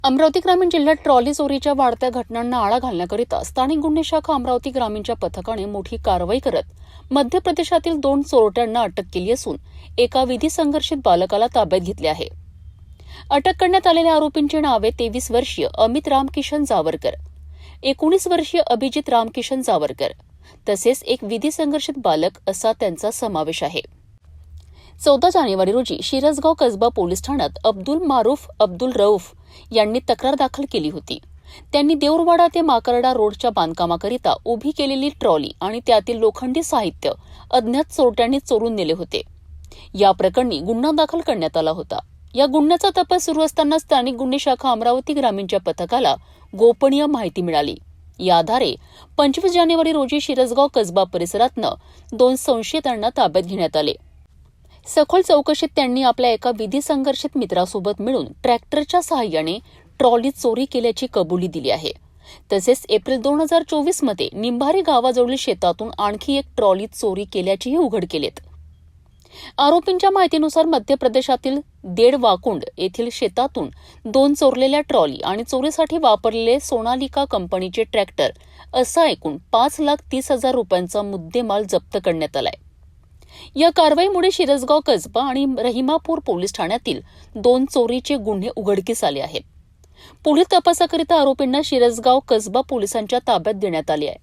अमरावती ग्रामीण जिल्ह्यात ट्रॉली चोरीच्या वाढत्या घटनांना आळा घालण्याकरिता स्थानिक गुन्हे शाखा अमरावती ग्रामीणच्या पथकाने मोठी कारवाई करत मध्य प्रदेशातील 2 चोरट्यांना अटक केली असून एका विधी संघर्षित बालकाला ताब्यात घेतले आहे। अटक करण्यात आलेल्या आरोपींची नावे 23 वर्षीय अमित रामकिशन जावरकर, 19 वर्षीय अभिजित रामकिशन जावरकर तसेच एक विधी संघर्षित बालक असा त्यांचा समावेश आहे। 14 जानेवारी रोजी शिरसगाव कसबा पोलीस ठाण्यात अब्दुल मारूफ अब्दुल रऊफ यांनी तक्रार दाखल केली होती। त्यांनी देऊरवाडा ते माकर्डा रोडच्या बांधकामाकरिता उभी केलेली ट्रॉली आणि त्यातील लोखंडी साहित्य अज्ञात चोरट्यांनी चोरून नेले होते। या प्रकरणी गुन्हा दाखल करण्यात आला होता। या गुन्ह्याचा तपास सुरू असताना स्थानिक गुन्हे शाखा अमरावती ग्रामीणच्या पथकाला गोपनीय माहिती मिळाली। या आधारे 25 जानेवारी रोजी शिरसगाव कसबा परिसरातनं 2 संशयितांना ताब्यात घेण्यात आले। सखोल चौकशीत त्यांनी आपल्या एका विधी संघर्षित मित्रासोबत मिळून ट्रॅक्टरच्या सहाय्याने ट्रॉली चोरी केल्याची कबुली दिली आहे। तसेच एप्रिल 2024 मध्ये निंभारी गावाजवळील शेतातून आणखी एक ट्रॉली चोरी केल्याचेही उघड केलेत। आरोपींच्या माहितीनुसार मध्य प्रदेशातील देडवाकुंड येथील शेतातून 2 चोरलेल्या ट्रॉली आणि चोरीसाठी वापरलेले सोनालिका कंपनीचे ट्रॅक्टर असा एकूण 5,30,000 रुपयांचा मुद्देमाल जप्त करण्यात आलाय। या कारवाईमुळे शिरसगाव कसबा आणि रहिमापूर पोलीस ठाण्यातील 2 चोरीचे गुन्हे उघडकीस आले आहेत। पुढील तपासाकरिता आरोपींना शिरसगाव कसबा पोलिसांच्या ताब्यात देण्यात आले आहे।